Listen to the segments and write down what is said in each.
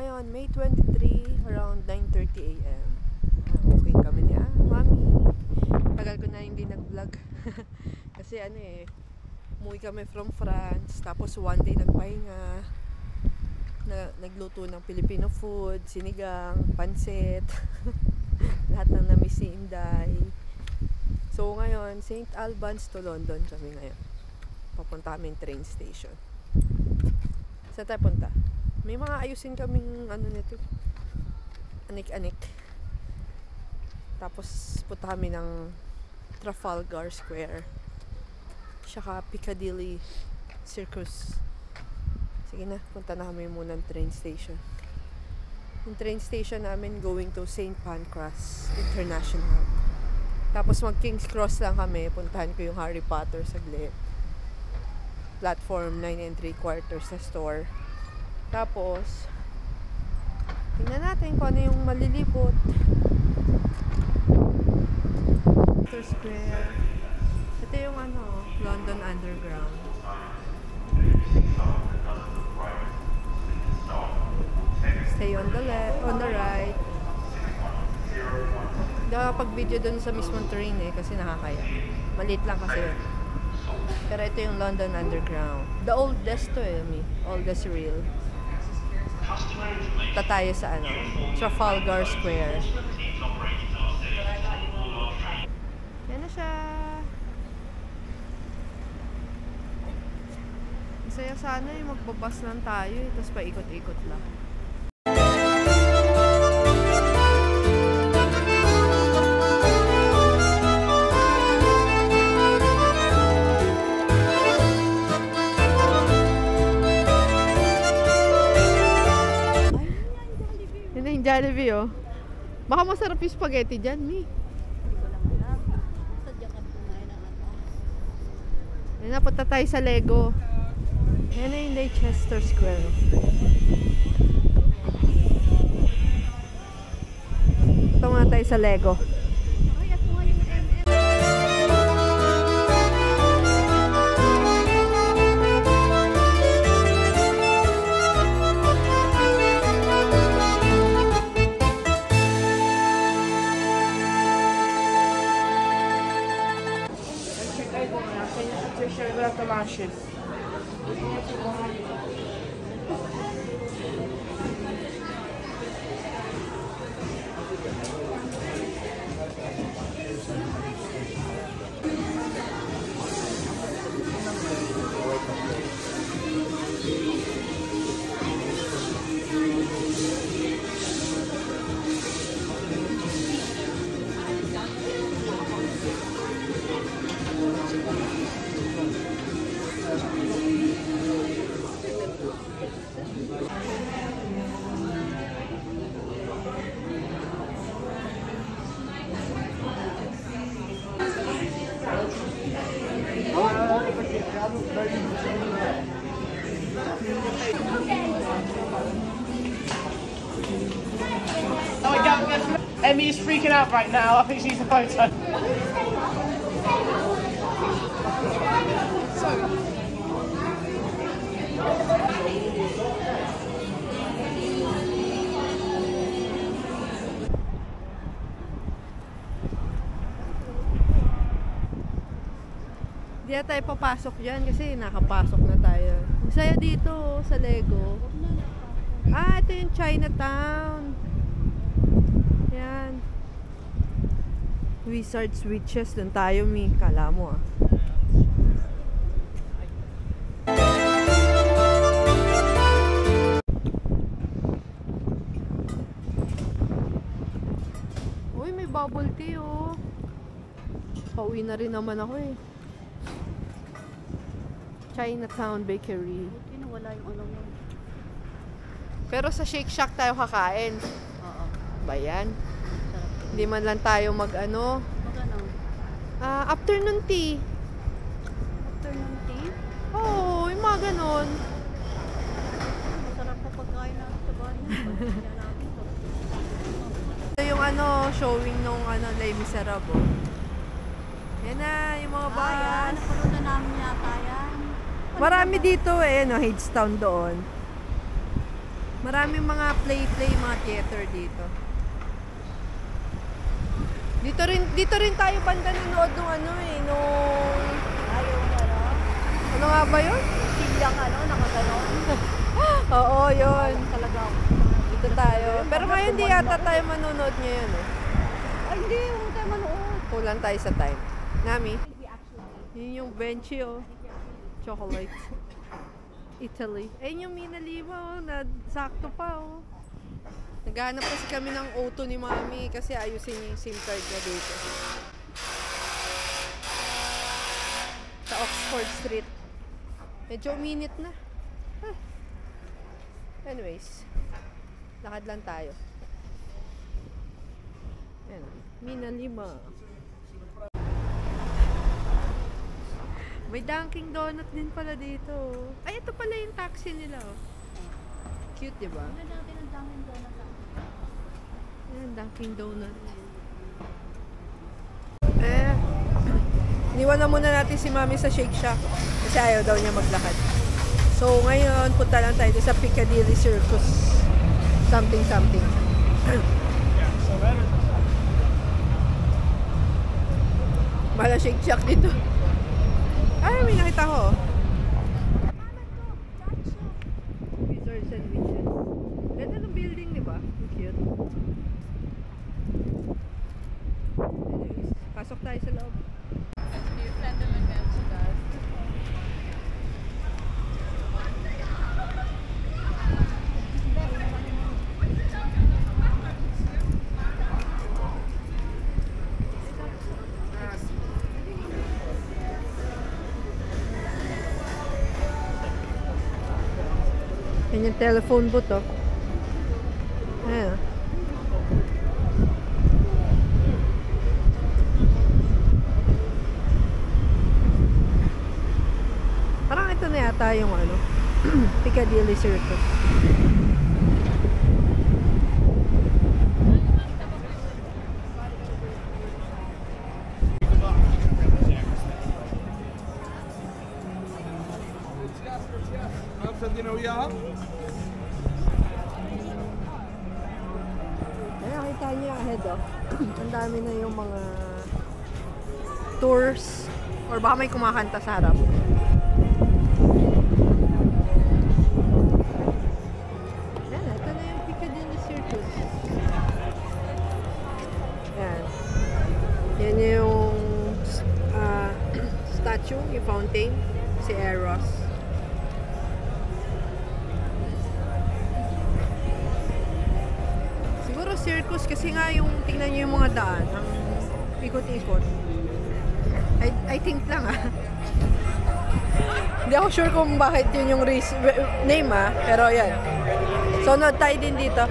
ngayon, May 23, around 9:30 AM. Walking kami niya. Mami, tagal ko na hindi nag-vlog. Kasi ano eh, umuwi kami from France. Tapos one day nagpahinga. Nagluto ng Filipino food, sinigang, pansit. Lahat ng na-miss si Inday. So ngayon, St. Albans to London kami ngayon. Papunta kami train station. Saan tayo punta? May mga ayusin kaming ano nito. Anik-anik. Tapos punta kami ng Trafalgar Square. Tsaka Piccadilly Circus. Sige na, punta na kami muna ng train station. Yung train station namin going to St. Pancras International. Tapos mag King's Cross lang kami. Puntahan ko yung Harry Potter saglit. Platform 9 3/4 sa store. Tapos tingnan natin kung ano yung malilibot. Square. Ito yung ano, London Underground. Stay on the left, on the right. Hindi ako pag-video dun sa mismong train eh, kasi nakakaya. Maliit lang kasi. Pero ito yung London Underground. The oldest to eh, oldest real. Tayo sa ano, Trafalgar Square. Yan na siya. Masaya sana yung magbabas lang tayo eh, tapos paikot-ikot lang. Jollibee oh. Baka masarap yung spaghetti dyan, Mi. Hindi ko lang alam. Sadya ka kumain ng ano. Yan na, punta tayo sa Lego. Yan na yung Leicester Square. Punta muna tayo sa Lego. Ay, at mga yung MM. Emmy is freaking out right now. I think she needs a photo. Hindi na tayo papasok dyan kasi nakapasok na tayo. Masaya dito sa Lego. Ah, ito yung Chinatown. Yan. Wizard's Witches. Doon tayo, Mi. Kala mo ah. Uy, may bubble tea oh. Pauwi na rin naman ako eh. Chinatown Bakery. Buti na wala yung ano mo. Pero sa Shake Shack tayo kakain. Oo. Ba yan? Sarap. Hindi man lang tayo mag-ano. Mag-ano? Afternoon tea. Afternoon tea? Oo, yung mga ganon. Masarap pa pagkain na sa bahay mo. Ito yung ano, showing nung ano, Les Miserables. Yan na, yung mga Ayan, bus. napanood na namin yata yan. Marami dito eh, no, Hadestown doon. Maraming mga play, mga theater dito. Dito rin tayo banda nanood nung nung... Ayaw mo, ano? Ano nga ba yun? Silyang, nakaganon. Oo, yun. Talaga ako. Dito tayo. Pero ngayon di yata tayo manonood ngayon eh. Ay, hindi. Huwag tayo manood. Kulang tayo sa time. Nami? Yun yung Benchi oh. Chocolate. Italy. Ayun yung Mina Lima oh. Sakto pa oh. Naghahanap kasi kami ng auto ni Mami kasi ayusin niya yung SIM card niya dito. Sa Oxford Street. Medyo uminit na. Anyways. Lakad lang tayo. Ayan. Mina Lima. May Dunkin' Donut din pala dito. Ay, ito pala yung taxi nila. Oh. Cute, diba? Ano natin ang daming doon na Ayan, Dunkin' Donut. Iniwan na muna natin si Mami sa Shake Shack. Kasi ayaw daw niya maglakad. So, ngayon, punta lang tayo sa Piccadilly Circus. Something. Bala Shake Shack dito. Ay, may nakita ko. Wizard sandwiches. Ganda ng building, di ba? Cute. Anyways, pasok tayo sa loob. Yan yung telephone booth, oh. Ayan. Parang ito na yata yung Piccadilly Circus. Ayan, nakita niyo ahead, oh. Ang dami na yung mga tours or baka may kumakanta sa harap. Ayan, ito na yung Piccadilly Circus. Ayan. Yan yung statue, yung fountain, si Eros. Circus kasi nga yung tingnan niyo yung mga daan ang ikot-ikot. I think lang Hindi ako sure kung bakit yun yung name pero yan. So nood tayo din dito.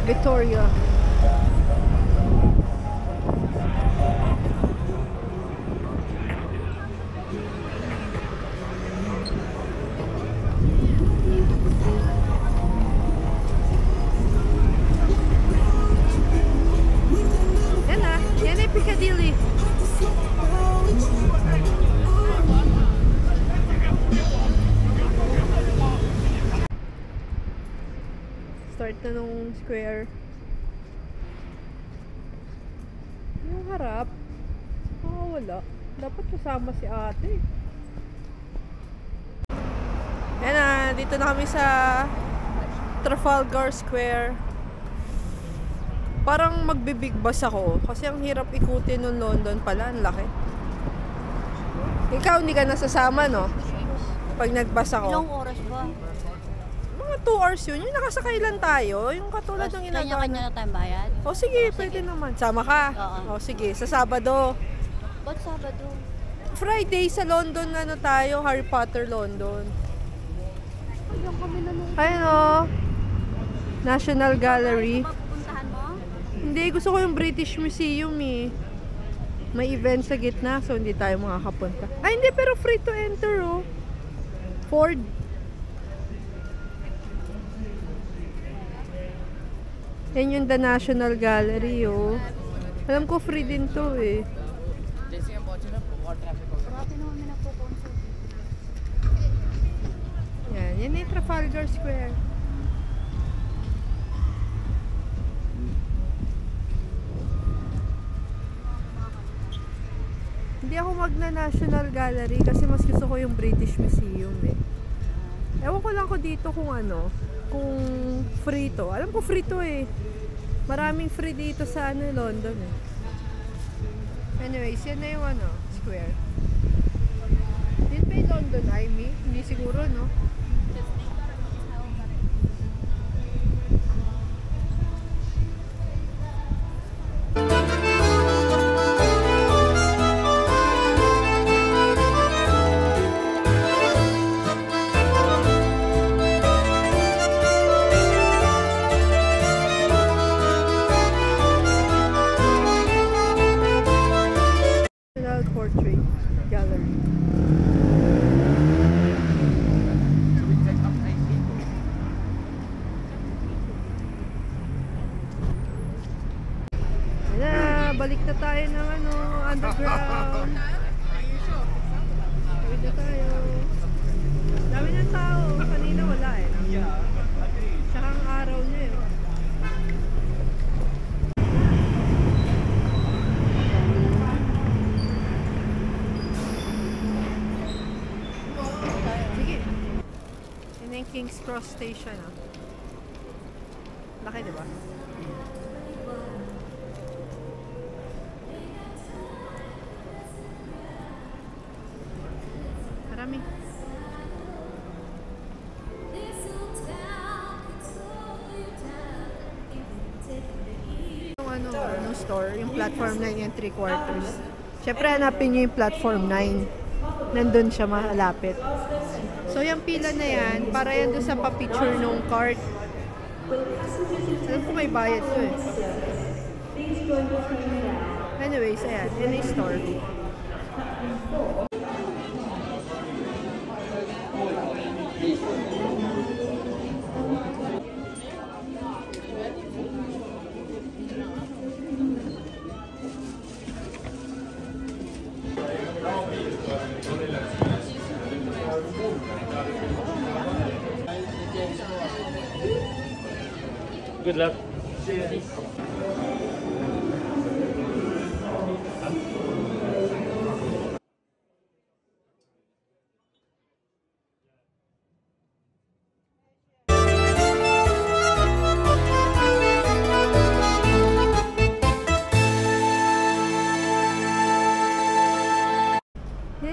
Victoria. Yan ay Piccadilly. Start na nung square. Yung harap, wala. Dapat kasama si ate. Yan na, dito na kami sa Trafalgar Square. Parang magbibig bus ako kasi ang hirap ikutin nung London pala, ang laki. Ikaw hindi ka nasasama, no? Pag nagbus ako. Ilang oras ba? Mga mga 2 hours yun. Yung nakasakay lang tayo. Yung katulad ng ginagawa. Kanya-kanya na tayong bayad? O sige, pwede naman. Sama ka? Oo. O sige, sa Sabado. Ba't Sabado? Friday sa London ano tayo, Harry Potter London. Ayun kami na nung... Ayun o. National Gallery. Pupuntahan mo? Hindi, gusto ko yung British Museum eh. May event sa gitna, so hindi tayo makakapunta. Ay, hindi, pero free to enter oh. Ford. Yan yung The National Gallery oh. Alam ko free din to eh. Grabe naman may nagpo-concert. Yan yung Trafalgar Square. Hindi ako magna-National Gallery kasi mas gusto ko yung British Museum eh. Ewan ko lang ko dito kung ano, kung free to. Alam ko free to eh. Maraming free dito sa ano, London eh. Anyways, yan na yung ano, square. Yun ba yung London Eye, me? Hindi siguro, no? National Portrait Gallery. Ayan na, balik na tayo ng ano, underground. Balik na tayo. Dami ng tao. Kanina wala eh. Tsaka ang araw niya eh. Sige. Yun yung King's Cross Station ah. Laki diba? Marami. Yung ano store, yung platform 9 and 3/4. Siyempre hanapin nyo yung platform 9. Nandun siya malapit. So yung pila na yan, para yan doon sa pa-picture nung card. Alam ko may bayad to eh. Anyways, ayan. Yan yung store. Good luck. Yan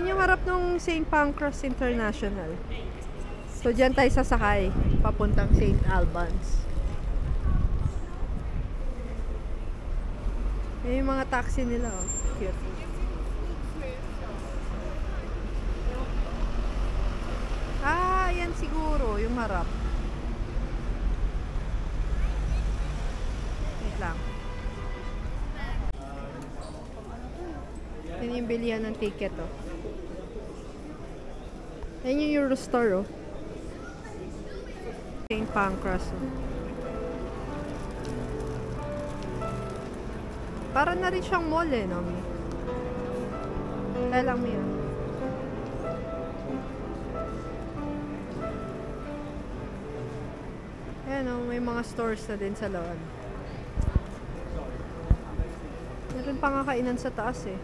yung harap ng St. Pancras International. So dyan tayo sasakay papuntang St. Albans. Yan yung mga taxi nila oh. Cute. Ah, yan siguro yung harap. Wait lang. Yan yung bilihan ng ticket oh. Yan yung Eurostar oh. St. Pancras oh. Para na rin siyang mall eh, no? Kaya lang yan. Ayan oh, may mga stores na din sa loob. Meron pa nga kainan sa taas eh.